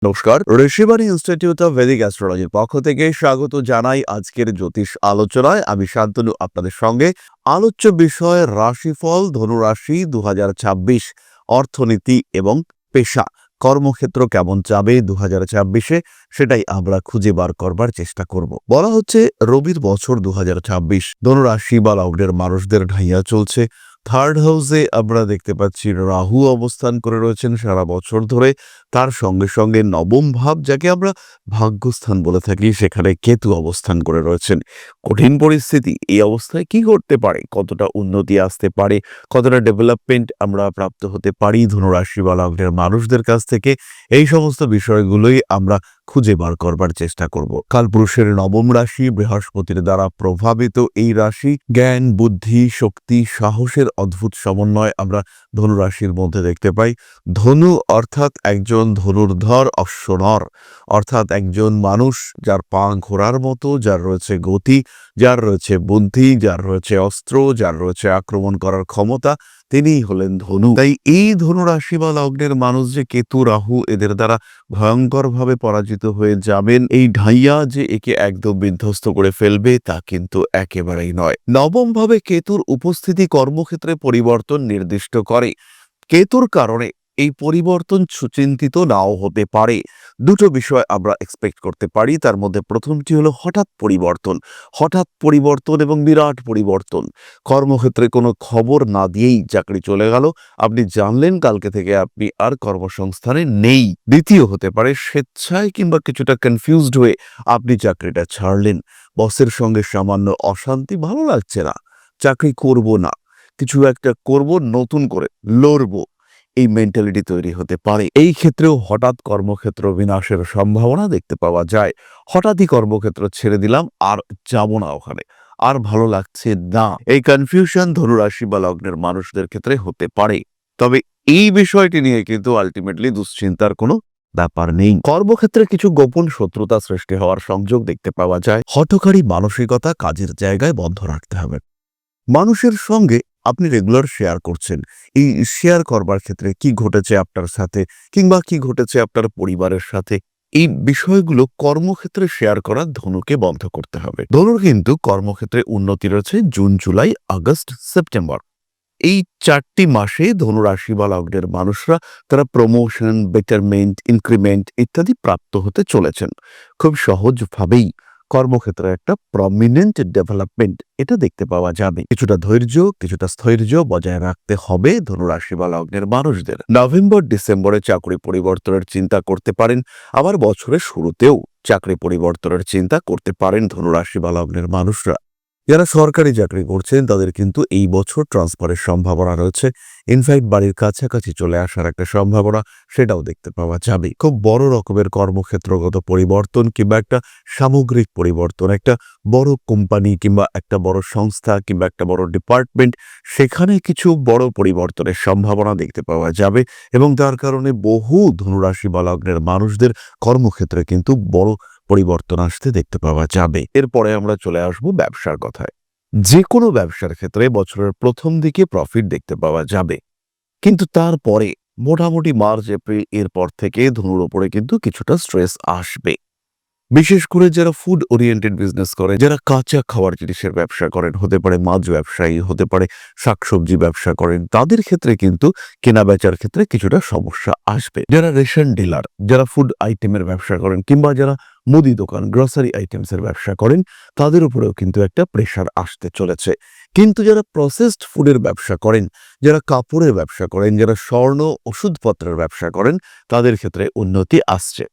নমস্কার, Rishibani institute of Vedic অ্যাস্ট্রোলজির পক্ষ থেকে স্বাগত জানাই আজকের জ্যোতিষ আলোচনায়। আমি শান্তনু আপনাদের সঙ্গে। আলোচ্য বিষয় রাশিফল ধনুরাশি 2026, অর্থনীতি এবং পেশা, কর্মক্ষেত্র কেমন যাবে 2026-এ, সেটাই আমরা খুঁজে বার করবার চেষ্টা করব। বলা হচ্ছে রবির বছর 2026 ধনুরাশি বা লগ্নের মানুষদের ঢাইয়া চলছে। থার্ড হাউসে আমরা দেখতে পাচ্ছি রাহু অবস্থান করে রয়েছেন সারা বছর ধরে। তার সঙ্গে সঙ্গে নবম ভাব, যাকে আমরা ভাগ্যস্থান বলে থাকি, সেখানে কেতু অবস্থান করে রয়েছেন। কঠিন পরিস্থিতি। এই অবস্থায় কি করতে পারে, কতটা উন্নতি আসতে পারে, কতটা ডেভেলপমেন্ট আমরা প্রাপ্ত হতে পারি ধনুরাশি বা লগ্নের মানুষদের কাছ থেকে, এই সমস্ত বিষয়গুলোই আমরা খুঁজে বার করবার চেষ্টা করব। কালপুরুষের নবম রাশি, বৃহস্পতির দ্বারা প্রভাবিত এই রাশি, জ্ঞান, বুদ্ধি, শক্তি, সাহসের অদ্ভুত সমন্বয় আমরা ধনুরাশির মধ্যে দেখতে পাই। ধনু অর্থাৎ একজন ধনুর্ধর অশ্বনর, অর্থাৎ একজন মানুষ যার পা ঘোড়ার মতো, যার রয়েছে গতি, যার রয়েছে বুদ্ধি, যার রয়েছে অস্ত্র, যার রয়েছে আক্রমণ করার ক্ষমতা, তিনিই হলেন ধনু। তাই এই ধনুরাশি বা লগ্নের মানুষ যে কেতু রাহু এদের দ্বারা ভয়ঙ্করভাবে পরাজিত হয়ে যাবেন, এই ঢাইয়া যে একে একদম বিধ্বস্ত করে ফেলবে, তা কিন্তু একেবারেই নয়। নবম ভাবে কেতুর উপস্থিতি কর্মক্ষেত্রে পরিবর্তন নির্দিষ্ট করে। কেতুর কারণে এই পরিবর্তন সুচিন্তিত নাও হতে পারে। দুটো বিষয় আমরা এক্সপেক্ট করতে পারি। তার মধ্যে প্রথমটি হলো হঠাৎ পরিবর্তন এবং বিরাট পরিবর্তন। কর্মক্ষেত্রে কোনো খবর না দিয়েই চাকরি চলে গেল, আপনি জানলেন কালকে থেকে আপনি আর কর্মসংস্থানে নেই। দ্বিতীয় হতে পারে স্বেচ্ছায় কিংবা কিছুটা কনফিউজড হয়ে আপনি চাকরিটা ছাড়লেন। বসের সঙ্গে সামান্য অশান্তি, ভালো লাগছে না, চাকরি করব না, কিছু একটা করব, নতুন করে লড়বো, এই মেন্টালিটি তৈরি হতে পারে। এই ক্ষেত্রেও হঠাৎ কর্মক্ষেত্র বিনাশের সম্ভাবনা দেখতে পাওয়া যায়। হঠাৎই কর্মক্ষেত্র ছেড়ে দিলাম, আর যাব না ওখানে, আর ভালো লাগছে না, এই কনফিউশন ধনুরাশি বা লগ্নের মানুষদের ক্ষেত্রে হতে পারে। তবে এই বিষয়টি নিয়ে কিন্তু আলটিমেটলি দুশ্চিন্তার কোনো ব্যাপার নেই। কর্মক্ষেত্রে কিছু গোপন শত্রুতা সৃষ্টি হওয়ার সংযোগ দেখতে পাওয়া যায়। হঠকারী মানসিকতা কাজের জায়গায় বন্ধ রাখতে হবে। মানুষের সঙ্গে আপনি রেগুলার শেয়ার করছেন, এই শেয়ার করবার ক্ষেত্রে কি ঘটেছে আপনার সাথে, কিংবা কি ঘটেছে আপনার পরিবারের সাথে, এই বিষয়গুলো কর্মক্ষেত্রে শেয়ার করা ধনুকে বন্ধ করতে হবে। ধনুর কিন্তু কর্মক্ষেত্রে উন্নতি রয়েছে জুন, জুলাই, আগস্ট, সেপ্টেম্বর। এই 4টি মাসে ধনুরাশি বা লগ্নের মানুষরা তারা প্রমোশন, বেটারমেন্ট, ইনক্রিমেন্ট ইত্যাদি প্রাপ্ত হতে চলেছেন। খুব সহজভাবেই কর্মক্ষেত্রে একটা প্রমিনেন্ট ডেভেলপমেন্ট এটা দেখতে পাওয়া যাবে। কিছুটা ধৈর্য, কিছুটা স্থৈর্য বজায় রাখতে হবে ধনুরাশি বা লগ্নের মানুষদের। নভেম্বর, ডিসেম্বরে চাকরি পরিবর্তনের চিন্তা করতে পারেন। আবার বছরের শুরুতেও চাকরি পরিবর্তনের চিন্তা করতে পারেন ধনুরাশি বা লগ্নের মানুষরা। যারা সরকারি চাকরি করছেন তাদের কিন্তু এই বছর ট্রান্সফারের সম্ভাবনা রয়েছে। ইনফ্যাক্ট বাড়ির কাছাকাছি চলে আসার একটা সম্ভাবনা, সেটাও দেখতে পাওয়া যাবে। খুব বড় রকমের কর্মক্ষেত্রগত পরিবর্তন কিংবা একটা সামগ্রিক পরিবর্তন, একটা বড় কোম্পানি কিংবা একটা বড় সংস্থা কিংবা একটা বড় ডিপার্টমেন্ট, সেখানে কিছু বড় পরিবর্তনের সম্ভাবনা দেখতে পাওয়া যাবে। এবং তার কারণে বহু ধনুরাশি বা লগ্নের মানুষদের কর্মক্ষেত্রে কিন্তু বড় পরিবর্তন আসতে দেখতে পাওয়া যাবে। এরপরে আমরা চলে আসব ব্যবসার কথায়। যে কোনো ব্যবসার ক্ষেত্রে বছরের প্রথম দিকে প্রফিট দেখতে পাওয়া যাবে, কিন্তু তারপরে মোটামুটি মার্চ, এপ্রিল এরপর থেকে ধনুর ওপরে কিন্তু কিছুটা স্ট্রেস আসবে। বিশেষ করে যারা ফুড ওরিয়েন্টেড বিজনেস করে, যারা কাঁচা খাওয়ার জিনিসের ব্যবসা করেন, হতে পারে মাছ ব্যবসায়ী, হতে পারে শাকসবজি ব্যবসা করেন, তাদের ক্ষেত্রে কিন্তু কেনা বেচার ক্ষেত্রে কিছুটা সমস্যা আসবে। যারা রেশন ডিলার, যারা ফুড আইটেমের ব্যবসা করেন, কিংবা যারা মুদি দোকান, গ্রসারি আইটেমসের ব্যবসা করেন, তাদের উপরেও কিন্তু একটা প্রেশার আসতে চলেছে। কিন্তু যারা প্রসেসড ফুডের ব্যবসা করেন, যারা কাপড়ের ব্যবসা করেন, যারা স্বর্ণ ওষুধপত্রের ব্যবসা করেন, তাদের ক্ষেত্রে উন্নতি আসছে।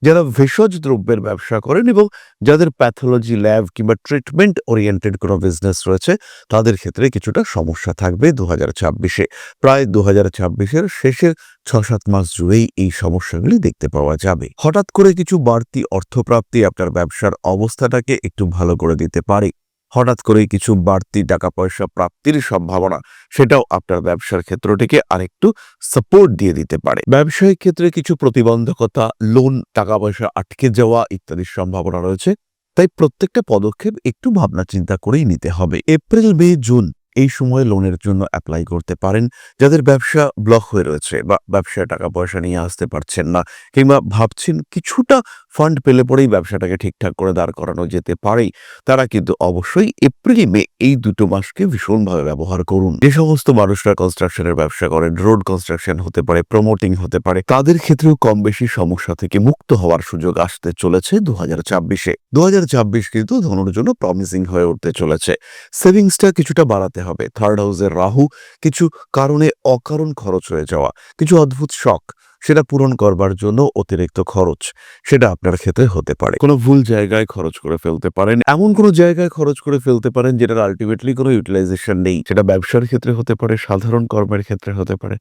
যারা ভেষজ দ্রব্যের ব্যবসা করেন এবং যাদের প্যাথোলজি ল্যাব কিংবা ট্রিটমেন্ট ওরিয়েন্টেড কোনো বিজনেস রয়েছে, তাদের ক্ষেত্রে কিছুটা সমস্যা থাকবে 2026-এ। প্রায় 2026-এর শেষের 6-7 মাস জুড়েই এই সমস্যাগুলি দেখতে পাওয়া যাবে। হঠাৎ করে কিছু বাড়তি অর্থপ্রাপ্তি আপনার ব্যবসার অবস্থাটাকে একটু ভালো করে দিতে পারে। হঠাৎ করেই কিছু বাড়তি টাকা পয়সা প্রাপ্তির সম্ভাবনা, সেটাও আপনার ব্যবসার ক্ষেত্রটিকে আরেকটু সাপোর্ট দিয়ে দিতে পারে। ব্যবসায়িক ক্ষেত্রে কিছু প্রতিবন্ধকতা, লোন, টাকা পয়সা আটকে যাওয়া ইত্যাদির সম্ভাবনা রয়েছে। তাই প্রত্যেকটা পদক্ষেপ একটু ভাবনা চিন্তা করেই নিতে হবে। এপ্রিল, মে, জুন এই সময়ে লোনের জন্য অ্যাপ্লাই করতে পারেন। যাদের ব্যবসা ব্লক হয়ে রয়েছে বা ব্যবসায় টাকা পয়সা নিয়ে আসতে পারছেন না, কিংবা ভাবছেন কিছুটা ফান্ড পেলে পরেই ব্যবসাটাকে ঠিকঠাক করে দাঁড় করানো যেতে পারে, তারা কিন্তু অবশ্যই এপ্রিল মে এই 2 মাসকে ভীষণভাবে ব্যবহার করুন। যে সমস্ত মানুষরা কনস্ট্রাকশনের ব্যবসা করেন, রোড কনস্ট্রাকশন হতে পারে, প্রমোটিং হতে পারে, তাদের ক্ষেত্রেও কম বেশি সমস্যা থেকে মুক্ত হওয়ার সুযোগ আসতে চলেছে 2024-এ। 2024 কিন্তু ধনুর জন্য প্রমিসিং হয়ে উঠতে চলেছে। সেভিংসটা কিছুটা বাড়াতে হবে। থার্ড হাউসের রাহু কিছু কারণে অকারণ খরচ হয়ে যাওয়া, কিছু অদ্ভুত শখ, সেটা পূরণ করবার জন্য অতিরিক্ত খরচ, সেটা আপনার ক্ষেত্রে হতে পারে। কোনো ভুল জায়গায় খরচ করে ফেলতে পারেন, এমন কোনো জায়গায় খরচ করে ফেলতে পারেন যেটার আলটিমেটলি কোনো ইউটিলাইজেশন নেই। সেটা ব্যবসার ক্ষেত্রে হতে পারে, সাধারণ কর্মের ক্ষেত্রে হতে পারে।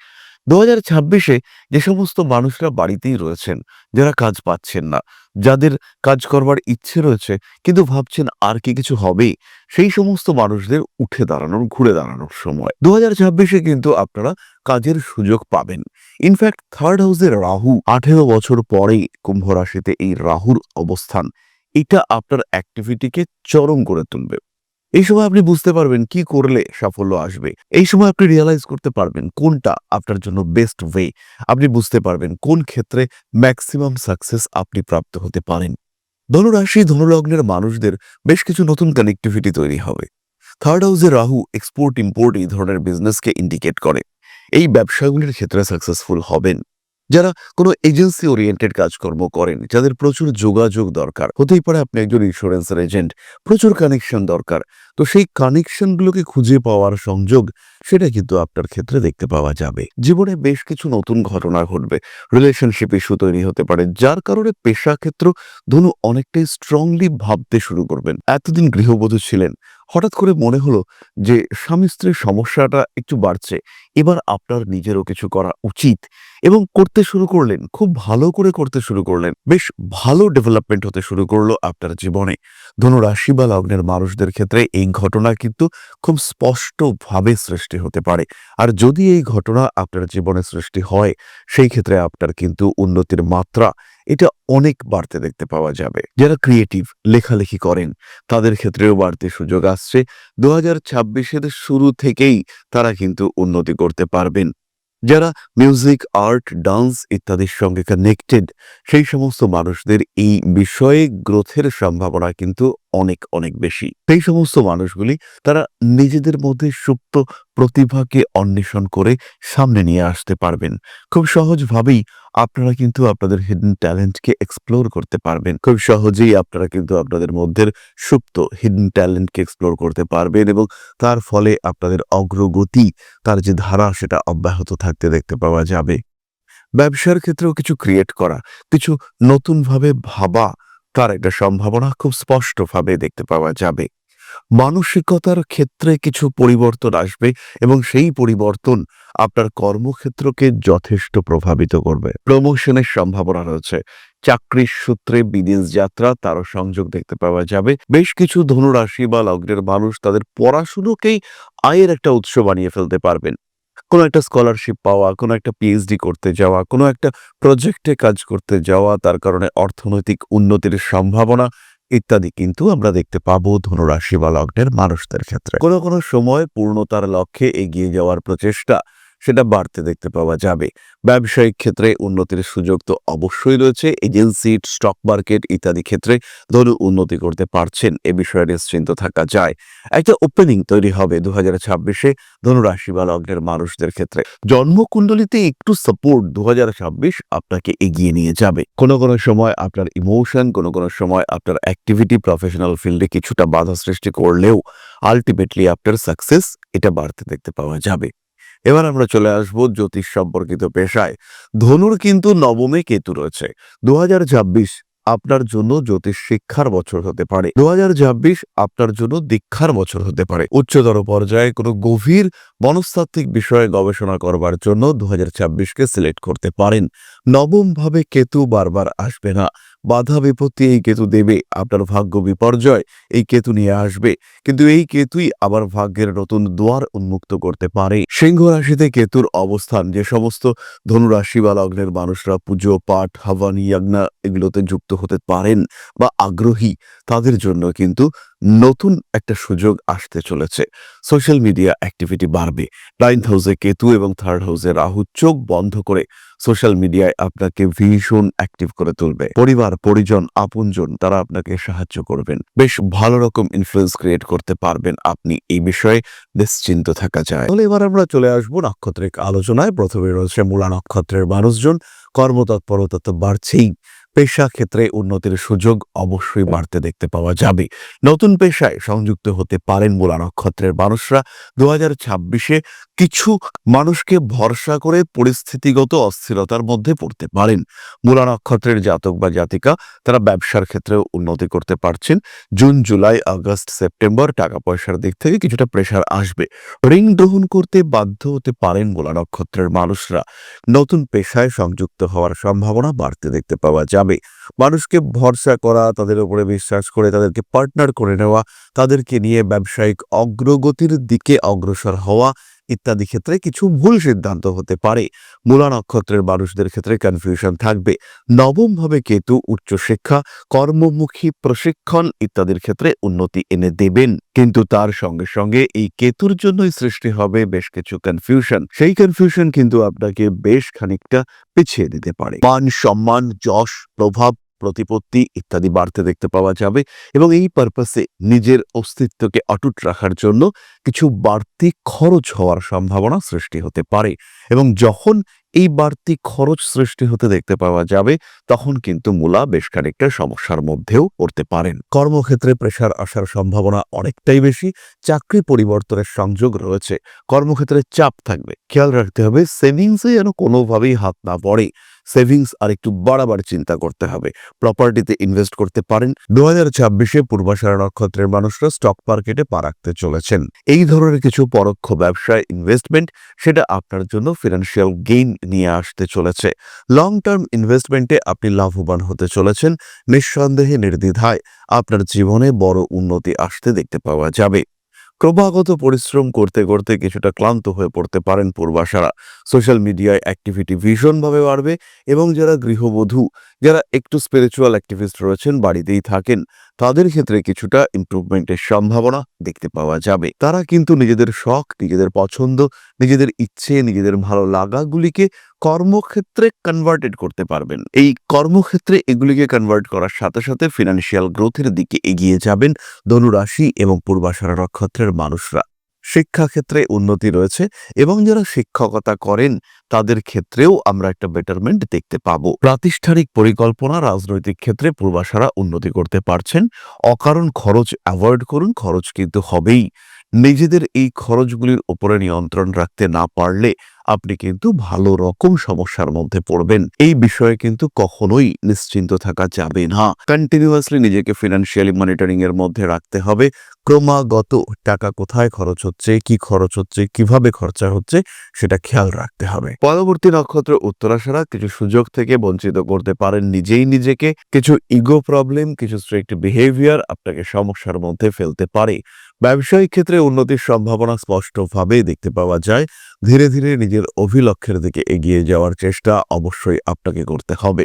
2026-এ যে সমস্ত মানুষরা বাড়িতেই রয়েছেন, যারা কাজ পাচ্ছেন না, যাদের কাজ করবার ইচ্ছে রয়েছে কিন্তু ভাবছেন আর কি কিছু হবে, সেই সমস্ত মানুষদের উঠে দাঁড়ানোর, ঘুরে দাঁড়ানোর সময়। 2026-এ কিন্তু আপনারা কাজের সুযোগ পাবেন। ইনফ্যাক্ট থার্ড হাউসের রাহু 18 বছর পরে কুম্ভ রাশিতে এই রাহুর অবস্থান, এটা আপনার অ্যাক্টিভিটিকে চরম করে তুলবে। এই সময় আপনি বুঝতে পারবেন কি করলে সাফল্য আসবে। এই সময় আপনি রিয়ালাইজ করতে পারবেন কোনটা আপনার জন্য বেস্ট ওয়ে। আপনি বুঝতে পারবেন কোন ক্ষেত্রে ম্যাক্সিমাম সাকসেস আপনি প্রাপ্ত হতে পারেন। ধনুরাশি, ধনুলগ্নের মানুষদের বেশ কিছু নতুন কানেক্টিভিটি তৈরি হবে। থার্ড হাউসে রাহু এক্সপোর্ট ইম্পোর্ট এই ধরনের বিজনেসকে ইন্ডিকেট করে। এই ব্যবসাগুলির ক্ষেত্রে সাকসেসফুল হবেন। যারা কোনো এজেন্সি ওরিয়েন্টেড কাজকর্ম করেন, যাদের প্রচুর যোগাযোগ দরকার, হতেই পারে আপনি একজন ইন্স্যুরেন্সের এজেন্ট, প্রচুর কানেকশন দরকার, তো সেই কানেকশনগুলোকে খুঁজে পাওয়ার সংযোগ, সেটা কিন্তু আপনার ক্ষেত্রে দেখতে পাওয়া যাবে। জীবনে বেশ কিছু নতুন ঘটনা ঘটবে, রিলেশনশিপ ইস্যু তৈরি হতে পারে, যার কারণে পেশা ক্ষেত্র ধনু অনেকটাই স্ট্রংলি ভাবতে শুরু করবেন। এতদিন গৃহবধূ ছিলেন, হঠাৎ করে মনে হলো যে স্বামী স্ত্রীর সমস্যাটা একটু বাড়ছে, এবার আপনার নিজেরও কিছু করা উচিত, এবং করতে শুরু করলেন, খুব ভালো করে করতে শুরু করলেন, বেশ ভালো ডেভেলপমেন্ট হতে শুরু করলো আপনার জীবনে। ধনু রাশি বা লগ্নের মানুষদের ক্ষেত্রে এই ঘটনা কিন্তু খুব স্পষ্টভাবে সৃষ্টি হতে পারে। আর যদি এই ঘটনা আপনার জীবনে সৃষ্টি হয়, সেই ক্ষেত্রে আপনার কিন্তু উন্নতির মাত্রা এটা অনেক বাড়তে দেখতে পাওয়া যাবে। যারা ক্রিয়েটিভ, লেখালেখি করেন, তাদের ক্ষেত্রেও বাড়তি সুযোগ আসছে। 2026-এর শুরু থেকেই তারা কিন্তু উন্নতি করতে পারবেন। যারা মিউজিক, আর্ট, ডান্স ইত্যাদির সঙ্গে কানেক্টেড, সেই সমস্ত মানুষদের এই বিষয়ে গ্রোথের সম্ভাবনা কিন্তু অনেক অনেক বেশি। সেই সমস্ত মানুষগুলি তারা নিজেদের মধ্যে সুপ্ত প্রতিভাকে অন্বেষণ করে সামনে নিয়ে আসতে পারবেন। খুব সহজভাবেই আপনারা কিন্তু আপনাদের হিডেন ট্যালেন্টকে এক্সপ্লোর করতে পারবেন। খুব সহজেই আপনারা কিন্তু আপনাদের মধ্যে সুপ্ত হিডেন ট্যালেন্টকে এক্সপ্লোর করতে পারবেন, এবং তার ফলে আপনাদের অগ্রগতি, তার যে ধারা, সেটা অব্যাহত থাকতে দেখতে পাওয়া যাবে। ব্যবসার ক্ষেত্রেও কিছু ক্রিয়েট করা, কিছু নতুনভাবে ভাবা, তার একটা সম্ভাবনা খুব স্পষ্টভাবে দেখতে পাওয়া যাবে। মানসিকতার ক্ষেত্রে কিছু পরিবর্তন আসবে, এবং সেই পরিবর্তন আপনার কর্মক্ষেত্রকে যথেষ্ট প্রভাবিত করবে। প্রমোশনের সম্ভাবনা রয়েছে। চাকরির সূত্রে বিদেশ যাত্রা, তারও সংযোগ দেখতে পাওয়া যাবে। বেশ কিছু ধনুরাশি বা লগ্নের মানুষ তাদের পড়াশুনোকেই আয়ের একটা উৎস বানিয়ে ফেলতে পারবেন। কোনো একটা স্কলারশিপ পাওয়া, কোনো একটা পিএইচডি করতে যাওয়া, কোনো একটা প্রজেক্টে কাজ করতে যাওয়া, তার কারণে অর্থনৈতিক উন্নতির সম্ভাবনা ইত্যাদি কিন্তু আমরা দেখতে পাবো ধনুরাশি বা লগ্নের মানুষদের ক্ষেত্রে। কোনো কোনো সময় পূর্ণতার লক্ষ্যে এগিয়ে যাওয়ার প্রচেষ্টা, সেটা বাড়তে দেখতে পাওয়া যাবে। ব্যবসায়িক ক্ষেত্রে উন্নতির সুযোগ তো অবশ্যই রয়েছে। এজেন্সি, স্টক মার্কেট ইত্যাদি ক্ষেত্রে ধনু উন্নতি করতে পারছেন, এ বিষয়ে নিশ্চিন্ত থাকা যায়। একটা ওপেনিং তৈরি হবে 2026-এ ধনুরাশি বা লগ্নের মানুষদের ক্ষেত্রে। জন্মকুণ্ডলিতে একটু সাপোর্ট 2026 আপনাকে এগিয়ে নিয়ে যাবে। কোনো কোনো সময় আপনার ইমোশন, কোনো কোনো সময় আপনার অ্যাক্টিভিটি প্রফেশনাল ফিল্ডে কিছুটা বাধা সৃষ্টি করলেও আলটিমেটলি আপনার সাকসেস এটা বাড়তে দেখতে পাওয়া যাবে। এবার আমরা চলে আসব জ্যোতিষ সম্পর্কিত পেশায়। ধনুর কিন্তু নবমে কেতু রয়েছে। 2026 আপনার জন্য জ্যোতিষ শিক্ষার বছর হতে পারে। 2026 আপনার জন্য দীক্ষার বছর হতে পারে। উচ্চতর পর্যায়ে কোনো গভীর মনস্তাত্ত্বিক বিষয়ে গবেষণা করবার জন্য 2026-কে সিলেক্ট করতে পারেন। নবম ভাবে কেতু বারবার আসবে না, বাধা বিপত্তি এই কেতু দেবে। আপনার ভাগ্য বিপর্যয় এই কেতু নিয়ে আসবে, কিন্তু এই কেতুই আবার ভাগ্যের নতুন দুয়ার উন্মুক্ত করতে পারে। সিংহ রাশিতে কেতুর অবস্থান, যে সমস্ত ধনুরাশি বা লগ্নের মানুষরা পুজো পাঠ, হাবান, ইয়াজ্ঞা এগুলোতে যুক্ত হতে পারেন বা আগ্রহী, তাদের জন্য কিন্তু নতুন একটা সুযোগ আসতে চলেছে। সোশ্যাল মিডিয়া অ্যাক্টিভিটি বাড়বে। 9th হাউসে কেতু এবং 3rd হাউসে রাহু চোখ বন্ধ করে সোশ্যাল মিডিয়ায় আপনাকে ভীষণ অ্যাক্টিভ করে তুলবে। পরিবার, পরিজন, আপনজন তারা আপনাকে সাহায্য করবেন। বেশ ভালো রকম ইনফ্লুয়েন্স ক্রিয়েট করতে পারবেন আপনি, এই বিষয়ে নিশ্চিন্ত থাকা যায়। তাহলে এবার আমরা চলে আসবো নাক্ষত্রিক আলোচনায়। প্রথমে রয়েছে মূলা নক্ষত্রের মানুষজন। কর্মতৎপরতা তো বাড়ছেই, পেশা ক্ষেত্রে উন্নতির সুযোগ অবশ্যই বাড়তে দেখতে পাওয়া যাবে। নতুন পেশায় সংযুক্ত হতে পারেন মূলা নক্ষত্রের মানুষরা। 2026-এ কিছু মানুষকে ভরসা করে পরিস্থিতিগত অস্থিরতার মধ্যে পড়তে পারেন। মূলা নক্ষত্রের জাতক বা জাতিকা তারা ব্যবসার ক্ষেত্রেও উন্নতি করতে পারছেন। জুন, জুলাই, আগস্ট, সেপ্টেম্বর টাকা পয়সার দিক থেকে কিছুটা প্রেশার আসবে। ঋণ গ্রহণ করতে বাধ্য হতে পারেন মূলা নক্ষত্রের মানুষরা। নতুন পেশায় সংযুক্ত হওয়ার সম্ভাবনা বাড়তে দেখতে পাওয়া যাবে। মানুষকে ভরসা করা, তাদের উপরে বিশ্বাস করে তাদেরকে পার্টনার করে নেওয়া, তাদেরকে নিয়ে ব্যবসায়িক অগ্রগতির দিকে অগ্রসর হওয়া ইত্যাদি ক্ষেত্রে কিছু ভুল সিদ্ধান্ত হতে পারে। মূলা নক্ষত্রের মানুষদের ক্ষেত্রে কনফিউশন থাকবে। নবমভাবে কেতু উচ্চশিক্ষা, কর্মমুখী প্রশিক্ষণ ইত্যাদির ক্ষেত্রে উন্নতি এনে দেবেন। কিন্তু তার সঙ্গে সঙ্গে এই কেতুর জন্যই সৃষ্টি হবে বেশ কিছু কনফিউশন। সেই কনফিউশন কিন্তু আপনাকে বেশ খানিকটা পিছিয়ে দিতে পারে। মান, সম্মান, যশ, প্রভাব, প্রতিপত্তি ইত্যাদি বাড়তে দেখতে পাওয়া যাবে এবং এই পারপাসে নিজের অস্তিত্বকে অটুট রাখার জন্য কিছু বাড়তি খরচ হওয়ার সম্ভাবনা সৃষ্টি হতে পারে এবং যখন এই বাড়তি খরচ সৃষ্টি হতে দেখতে পাওয়া যাবে তখন কিন্তু মূলা বেশ খানিকটা সমস্যার মধ্যেও পড়তে পারেন। কর্মক্ষেত্রে প্রেশার আসার সম্ভাবনা অনেকটাই বেশি। চাকরি পরিবর্তনের সংযোগ রয়েছে। কর্মক্ষেত্রে চাপ থাকবে। খেয়াল রাখতে হবে সেভিংসে যেন কোনোভাবেই হাত না পড়ে। সেভিংস আর একটু বাড়াবার চিন্তা করতে হবে। প্রপার্টিতে ইনভেস্ট করতে পারেন। 2026-এ পূর্বাষাঢ়া নক্ষত্রের মানুষরা স্টক মার্কেটে পা রাখতে চলেছেন। এই ধরনের কিছু পরোক্ষ ব্যবসায় ইনভেস্টমেন্ট সেটা আপনার জন্য ফিনান্সিয়াল গেইন নিয়ে আসতে চলেছে। লং টার্ম ইনভেস্টমেন্টে আপনি লাভবান হতে চলেছেন। নিঃসন্দেহে নির্দ্বিধায় আপনার জীবনে বড় উন্নতি আসতে দেখতে পাওয়া যাবে। ক্রমাগত পরিশ্রম করতে করতে কিছুটা ক্লান্ত হয়ে পড়তে পারেন পূর্বাষাঢ়া। সোশ্যাল মিডিয়ায় অ্যাক্টিভিটি ভীষণভাবে বাড়বে এবং যারা গৃহবধূ, যারা একটু স্পিরিচুয়াল অ্যাক্টিভিস্ট রয়েছেন, বাড়িতেই থাকেন, তাদের ক্ষেত্রে কিছুটা ইমপ্রুভমেন্টের সম্ভাবনা দেখতে পাওয়া যাবে। তারা কিন্তু নিজেদের শখ, নিজেদের পছন্দ, নিজেদের ইচ্ছে, নিজেদের ভালো লাগাগুলিকে কর্মক্ষেত্রে কনভার্টেড করতে পারবেন। এই কর্মক্ষেত্রে এগুলিকে কনভার্ট করার সাথে সাথে ফিনান্সিয়াল গ্রোথের দিকে এগিয়ে যাবেন ধনু রাশি এবং পূর্বাষাঢ়া নক্ষত্রের মানুষরা। শিক্ষাক্ষেত্রে উন্নতি রয়েছে এবং যারা শিক্ষকতা করেন তাদের ক্ষেত্রেও আমরা একটা বেটারমেন্ট দেখতে পাবো। প্রাতিষ্ঠানিক পরিকল্পনা, রাজনৈতিক ক্ষেত্রে পূর্বাষাঢ়া উন্নতি করতে পারছেন। অকারণ খরচ অ্যাভয়েড করুন, খরচ কিন্তু হবেই। নিজেদের এই খরচগুলির উপরে নিয়ন্ত্রণ রাখতে না পারলে আপনি কিন্তু ভালো রকম সমস্যার মধ্যে পড়বেন। এই বিষয়ে কিন্তু কখনোই নিশ্চিন্ত থাকা যাবে না। কন্টিনিউয়াসলি নিজেকে ফিনান্সিয়ালি মনিটরিং এর মধ্যে রাখতে হবে। ক্রমাগত টাকা কোথায় খরচ হচ্ছে, কি খরচ হচ্ছে, কিভাবে খরচা হচ্ছে সেটা খেয়াল রাখতে হবে। পরবর্তী নক্ষত্র উত্তরাষাঢ়া কিছু সুযোগ থেকে বঞ্চিত করতে পারেন নিজেই নিজেকে। কিছু ইগো প্রবলেম, কিছু স্ট্রিক্ট বিহেভিয়ার আপনাকে সমস্যার মধ্যে ফেলতে পারে। ব্যবসায়িক ক্ষেত্রে উন্নতির সম্ভাবনা স্পষ্টভাবে দেখতে পাওয়া যায়। ধীরে ধীরে নিজের অভিলক্ষ্যের দিকে এগিয়ে যাওয়ার চেষ্টা অবশ্যই আপনাকে করতে হবে।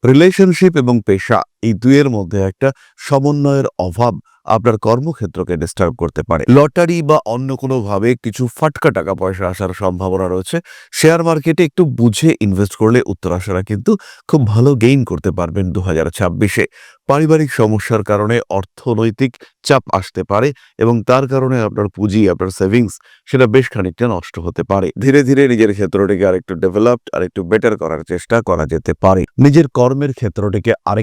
রিলেশনশিপ এবং পেশা এই দুইয়ের মধ্যে একটা সমন্বয়ের অভাব আপনার কর্মক্ষেত্রকে ডিস্টার্ব করতে পারে। লটারি বা অন্য কোনোভাবে কিছু ফাটকা টাকা পয়সা আসার সম্ভাবনা রয়েছে। শেয়ার মার্কেটে একটু বুঝে ইনভেস্ট করলে উত্তরাষাঢ়া কিন্তু খুব ভালো গেইন করতে পারবেন 2026-এ। পারিবারিক সমস্যার কারণে অর্থনৈতিক চাপ আসতে পারে এবং তার কারণে আপনার পুঁজি, আপনার সেভিংস সেটা বেশ খানিকটা নষ্ট হতে পারে। ধীরে ধীরে নিজের ক্ষেত্রটিকে আরেকটু ডেভেলপড, আরেকটু বেটার করার চেষ্টা করা যেতে পারে। নিজের কর্মের ক্ষেত্রটিকে আরো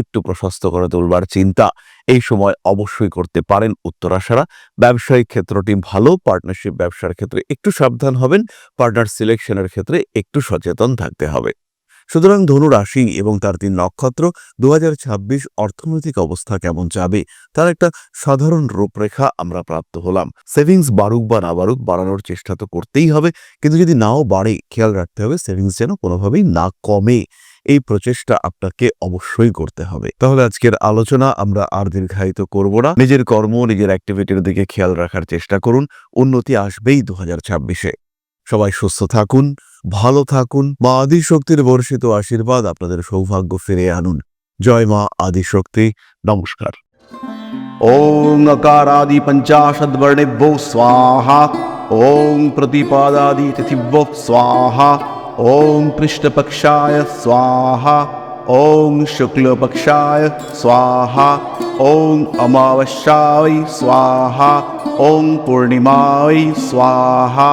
একটু প্রশস্ত করে তুলবার চিন্তা এই সময় অবশ্যই করতে পারেন উত্তরাষাঢ়া। ব্যবসায়িক ক্ষেত্রটি ভালো। পার্টনারশিপ ব্যবসার ক্ষেত্রে একটু সাবধান হবেন। পার্টনার সিলেকশনের ক্ষেত্রে একটু সচেতন থাকতে হবে। সুতরাং ধনু রাশি এবং তার 3 নক্ষত্র 2026 অর্থনৈতিক অবস্থা কেমন যাবে তার একটা সাধারণ রূপরেখা আমরা প্রাপ্ত হলাম। সেভিংস বাড়ুক বা না বাড়ুক, বাড়ানোর চেষ্টা তো করতেই হবে, কিন্তু যদি নাও বাড়ে খেয়াল রাখতে হবে সেভিংস যেন কোনোভাবেই না কমে। এই প্রচেষ্টা আপনাকে অবশ্যই করতে হবে। তাহলে আজকের আলোচনা আমরা আর দীর্ঘায়িত করব না। নিজের কর্ম, নিজের অ্যাক্টিভিটির দিকে খেয়াল রাখার চেষ্টা করুন। উন্নতি আসবেই 2026-এ। সবাই সুস্থ থাকুন, ভালো থাকুন। মা আদিশক্তির বর্ষিত আশীর্বাদ আপনাদের সৌভাগ্য ফিরে আনুন। জয় মা আদিশক্তি। নমস্কার। ओम नकारादि पंचाशद्वर्णेभ्यो स्वाहा। ओम प्रतिपादादि तिथिभ्यो स्वाहा। ओम कृष्णपक्षाय स्वाहा। ओम शुक्लपक्षाय स्वाहा। ओम अमावस्याय स्वाहा। ओम पूर्णिमाय स्वाहा।